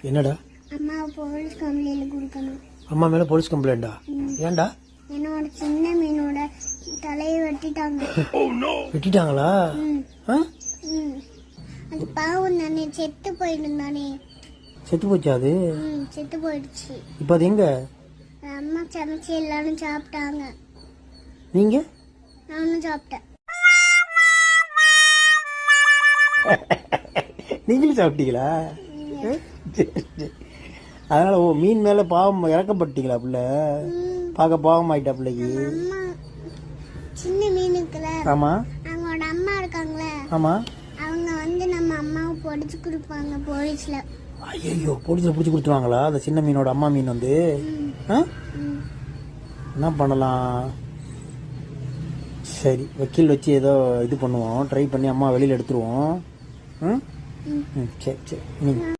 என்னடா? அம்மா police complaint கொடுக்கணும். அம்மா மேல போலீஸ் கம்ப்ளைண்டா? ஏன்டா? என்னோட சின்ன மீனோட தலையை வெட்டிட்டாங்க. வெட்டிட்டாங்களா? அது பாவம் தானே, செத்து போயிருந்தானே. செத்து போச்சா அது? செத்து போயிடுச்சு. இப்போ அது எங்க? அம்மா சமைச்சு எல்லாரும் சாப்பிட்டாங்க. நீங்க? நானும் சாப்பிட்டேன். நீங்களும் சாப்பிட்டீங்களா? அதனால மீன் மேல பாவம் இறக்கப்பட்டீங்களா? பிள்ளை பார்க்க பாவம் ஆயிட்டா பிள்ளைக்கு. அம்மா சின்ன மீன் இருக்குல்ல, ஆமா, அவங்களோட அம்மா இருக்காங்களே, ஆமா, அவங்க வந்து நம்ம அம்மாவை பொடிச்சு கொடுப்பாங்க போலீஸ்ல. ஐயோ, போலீஸ்ல பிடிச்சி கொடுத்துருவாங்களா அந்த சின்ன மீனோட அம்மா மீன் வந்து? என்ன பண்ணலாம்? சரி, வக்கீல் வச்சு ஏதோ இது பண்ணுவோம், ட்ரை பண்ணி அம்மா வெளியில் எடுத்துருவோம். சரி சரி.